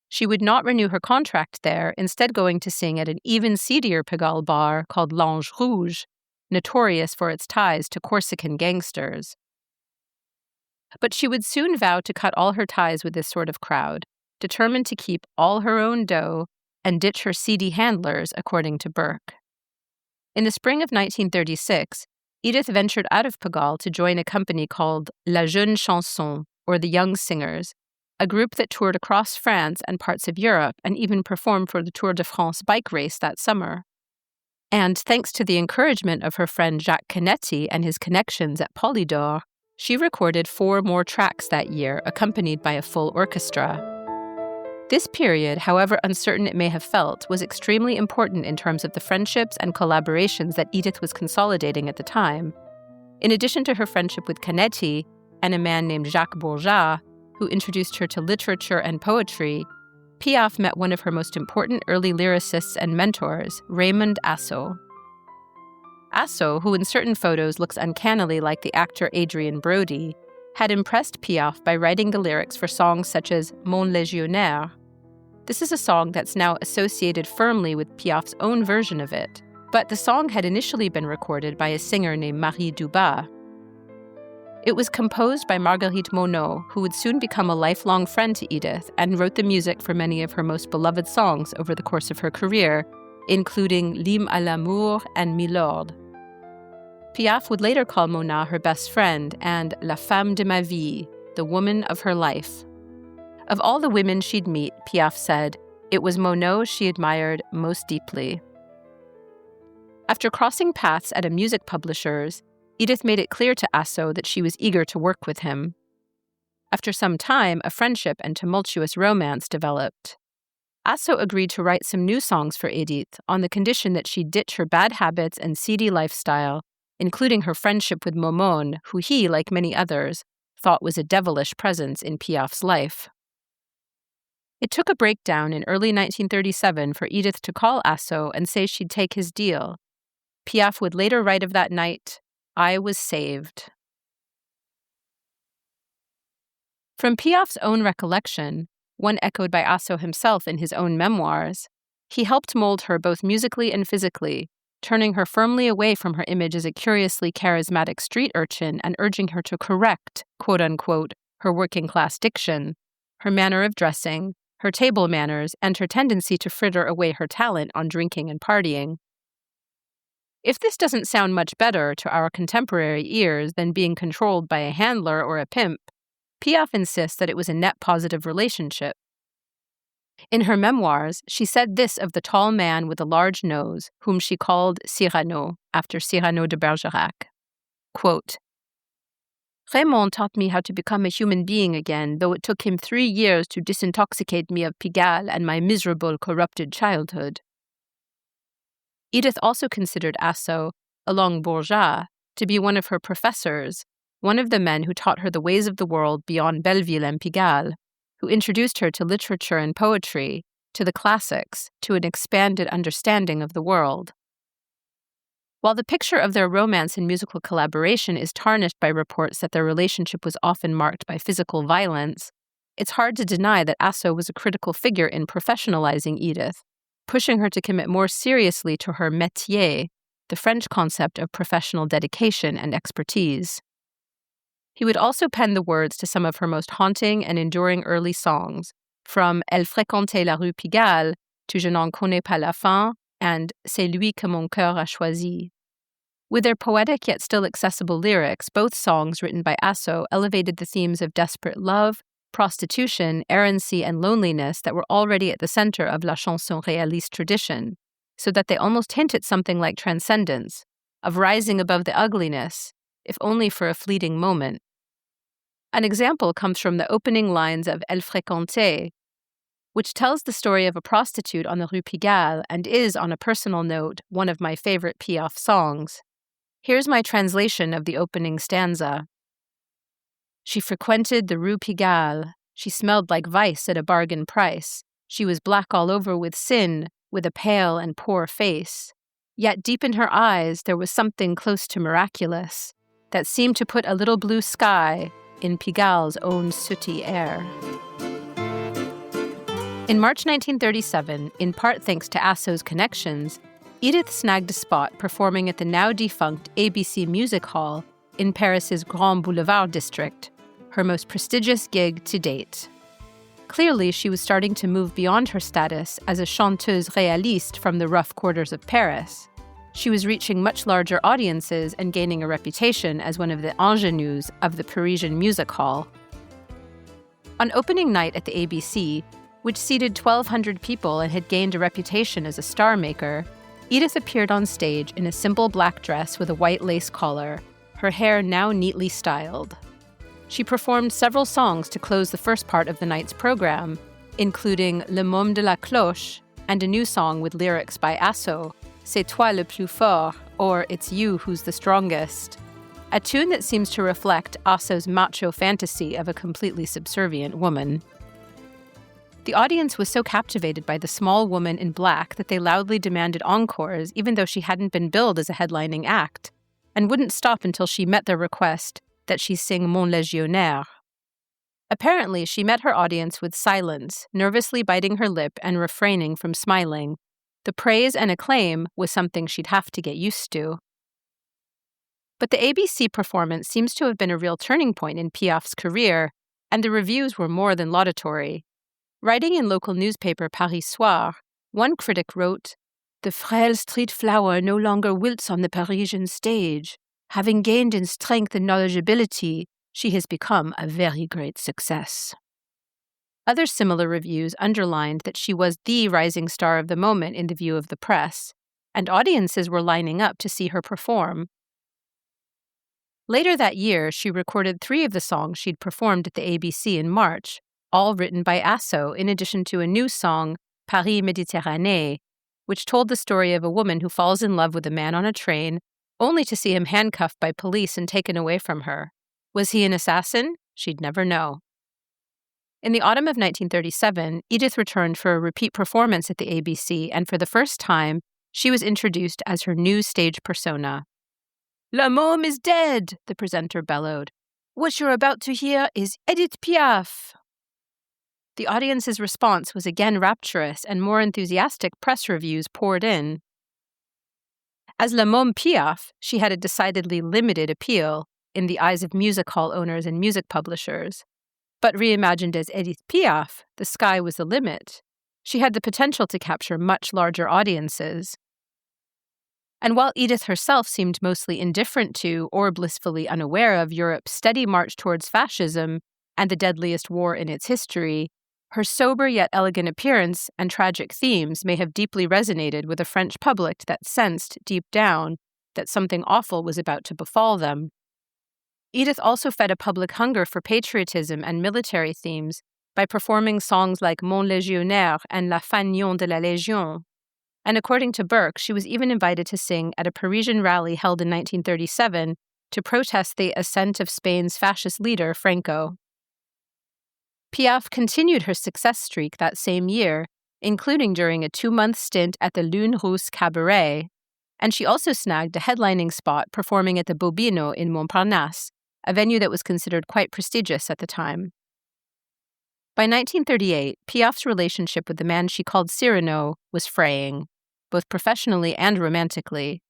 Speaker 1: She would not renew her contract there, instead going to sing at an even seedier Pigalle bar called L'Ange Rouge, notorious for its ties to Corsican gangsters. But she would soon vow to cut all her ties with this sort of crowd, determined to keep all her own dough and ditch her seedy handlers, according to Burke. In the spring of 1936, Edith ventured out of Pigalle to join a company called La Jeune Chanson, or the Young Singers, a group that toured across France and parts of Europe and even performed for the Tour de France bike race that summer. And thanks to the encouragement of her friend Jacques Canetti and his connections at Polydor, she recorded 4 more tracks that year, accompanied by a full orchestra. This period, however uncertain it may have felt, was extremely important in terms of the friendships and collaborations that Edith was consolidating at the time. In addition to her friendship with Canetti and a man named Jacques Bourgeat, who introduced her to literature and poetry, Piaf met one of her most important early lyricists and mentors, Raymond Asso. Asso, who in certain photos looks uncannily like the actor Adrien Brody, had impressed Piaf by writing the lyrics for songs such as Mon Légionnaire. This is a song that's now associated firmly with Piaf's own version of it, but the song had initially been recorded by a singer named Marie Dubas. It was composed by Marguerite Monod, who would soon become a lifelong friend to Edith and wrote the music for many of her most beloved songs over the course of her career, including L'Hymne à l'amour and Milord. Piaf would later call Monod her best friend and La femme de ma vie, the woman of her life. Of all the women she'd meet, Piaf said, it was Monod she admired most deeply. After crossing paths at a music publisher's, Edith made it clear to Asso that she was eager to work with him. After some time, a friendship and tumultuous romance developed. Asso agreed to write some new songs for Edith on the condition that she'd ditch her bad habits and seedy lifestyle, including her friendship with Momone, who he, like many others, thought was a devilish presence in Piaf's life. It took a breakdown in early 1937 for Edith to call Asso and say she'd take his deal. Piaf would later write of that night, "I was saved." From Piaf's own recollection, one echoed by Asso himself in his own memoirs, he helped mold her both musically and physically, turning her firmly away from her image as a curiously charismatic street urchin and urging her to correct, quote-unquote, her working-class diction, her manner of dressing, her table manners, and her tendency to fritter away her talent on drinking and partying. If this doesn't sound much better to our contemporary ears than being controlled by a handler or a pimp, Piaf insists that it was a net positive relationship. In her memoirs, she said this of the tall man with a large nose, whom she called Cyrano, after Cyrano de Bergerac. Quote, Raymond taught me how to become a human being again, though it took him 3 years to disintoxicate me of Pigalle and my miserable, corrupted childhood. Edith also considered Asso, along Bourgeat, to be one of her professors, one of the men who taught her the ways of the world beyond Belleville and Pigalle, who introduced her to literature and poetry, to the classics, to an expanded understanding of the world. While the picture of their romance and musical collaboration is tarnished by reports that their relationship was often marked by physical violence, it's hard to deny that Asso was a critical figure in professionalizing Edith, pushing her to commit more seriously to her métier, the French concept of professional dedication and expertise. He would also pen the words to some of her most haunting and enduring early songs, from Elle fréquentait la rue Pigalle to Je n'en connais pas la fin and C'est lui que mon cœur a choisi. With their poetic yet still accessible lyrics, both songs written by Asso elevated the themes of desperate love, prostitution, errancy, and loneliness that were already at the center of la chanson réaliste tradition, so that they almost hint at something like transcendence, of rising above the ugliness, if only for a fleeting moment. An example comes from the opening lines of Elle fréquentait, which tells the story of a prostitute on the Rue Pigalle and is, on a personal note, one of my favorite Piaf songs. Here's my translation of the opening stanza. She frequented the Rue Pigalle. She smelled like vice at a bargain price. She was black all over with sin, with a pale and poor face. Yet deep in her eyes there was something close to miraculous that seemed to put a little blue sky in Pigalle's own sooty air. In March 1937, in part thanks to Asso's connections, Edith snagged a spot performing at the now-defunct ABC Music Hall in Paris's Grand Boulevard district, her most prestigious gig to date. Clearly, she was starting to move beyond her status as a chanteuse réaliste from the rough quarters of Paris. She was reaching much larger audiences and gaining a reputation as one of the ingénues of the Parisian music hall. On opening night at the ABC, which seated 1,200 people and had gained a reputation as a star maker, Edith appeared on stage in a simple black dress with a white lace collar, her hair now neatly styled. She performed several songs to close the first part of the night's program, including Le Môme de la Cloche and a new song with lyrics by Asso, C'est toi le plus fort, or It's you who's the strongest, a tune that seems to reflect Asso's macho fantasy of a completely subservient woman. The audience was so captivated by the small woman in black that they loudly demanded encores, even though she hadn't been billed as a headlining act, and wouldn't stop until she met their request that she sing Mon Légionnaire. Apparently, she met her audience with silence, nervously biting her lip and refraining from smiling. The praise and acclaim was something she'd have to get used to. But the ABC performance seems to have been a real turning point in Piaf's career, and the reviews were more than laudatory. Writing in local newspaper Paris Soir, one critic wrote, "The frail street flower no longer wilts on the Parisian stage. Having gained in strength and knowledgeability, she has become a very great success." Other similar reviews underlined that she was the rising star of the moment in the view of the press, and audiences were lining up to see her perform. Later that year, she recorded 3 of the songs she'd performed at the ABC in March, all written by Asso, in addition to a new song, Paris Méditerranée, which told the story of a woman who falls in love with a man on a train, only to see him handcuffed by police and taken away from her. Was he an assassin? She'd never know. In the autumn of 1937, Edith returned for a repeat performance at the ABC, and for the first time, she was introduced as her new stage persona. "La môme is dead," the presenter bellowed. "What you're about to hear is Edith Piaf." The audience's response was again rapturous, and more enthusiastic press reviews poured in. As La Môme Piaf, she had a decidedly limited appeal in the eyes of music hall owners and music publishers. But reimagined as Edith Piaf, the sky was the limit. She had the potential to capture much larger audiences. And while Edith herself seemed mostly indifferent to or blissfully unaware of Europe's steady march towards fascism and the deadliest war in its history, her sober yet elegant appearance and tragic themes may have deeply resonated with a French public that sensed, deep down, that something awful was about to befall them. Edith also fed a public hunger for patriotism and military themes by performing songs like Mon Légionnaire and La Fagnon de la Légion. And according to Burke, she was even invited to sing at a Parisian rally held in 1937 to protest the ascent of Spain's fascist leader, Franco. Piaf continued her success streak that same year, including during a 2-month stint at the Lune Rousse Cabaret, and she also snagged a headlining spot performing at the Bobino in Montparnasse, a venue that was considered quite prestigious at the time. By 1938, Piaf's relationship with the man she called Cyrano was fraying, both professionally and romantically.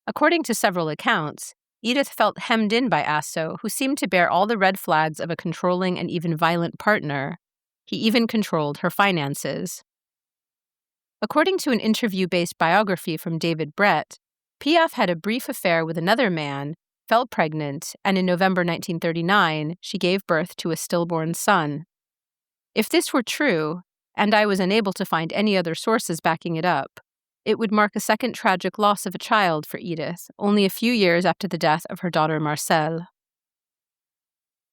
Speaker 1: According to several accounts, Edith felt hemmed in by Asso, who seemed to bear all the red flags of a controlling and even violent partner. He even controlled her finances. According to an interview-based biography from David Brett, Piaf had a brief affair with another man, fell pregnant, and in November 1939, she gave birth to a stillborn son. If this were true, and I was unable to find any other sources backing it up, it would mark a second tragic loss of a child for Edith, only a few years after the death of her daughter Marcelle.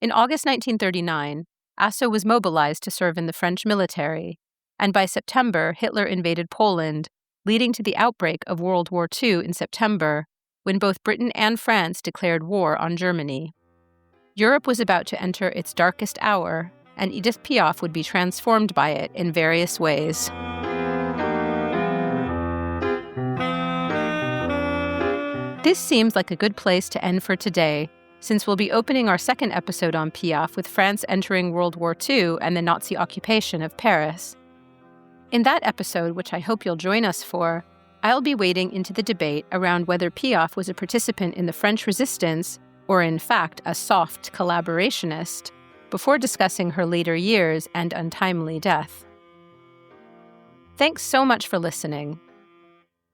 Speaker 1: In August 1939, Asso was mobilized to serve in the French military, and by September, Hitler invaded Poland, leading to the outbreak of World War II in September, when both Britain and France declared war on Germany. Europe was about to enter its darkest hour, and Edith Piaf would be transformed by it in various ways. This seems like a good place to end for today, since we'll be opening our second episode on Piaf with France entering World War II and the Nazi occupation of Paris. In that episode, which I hope you'll join us for, I'll be wading into the debate around whether Piaf was a participant in the French resistance, or in fact a soft collaborationist, before discussing her later years and untimely death. Thanks so much for listening.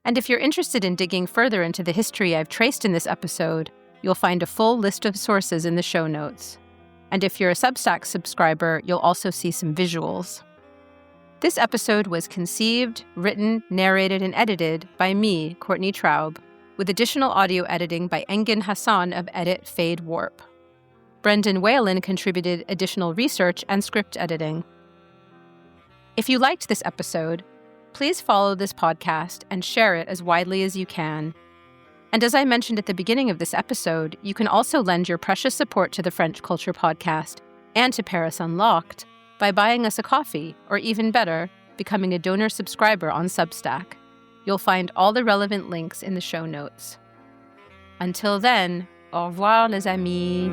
Speaker 1: And if you're interested in digging further into the history I've traced in this episode, you'll find a full list of sources in the show notes. And if you're a Substack subscriber, you'll also see some visuals. This episode was conceived, written, narrated, and edited by me, Courtney Traub, with additional audio editing by Engin Hassan of Edit Fade Warp. Brendan Whalen contributed additional research and script editing. If you liked this episode, please follow this podcast and share it as widely as you can. And as I mentioned at the beginning of this episode, you can also lend your precious support to the French Culture Podcast and to Paris Unlocked by buying us a coffee, or even better, becoming a donor subscriber on Substack. You'll find all the relevant links in the show notes. Until then, au revoir les amis.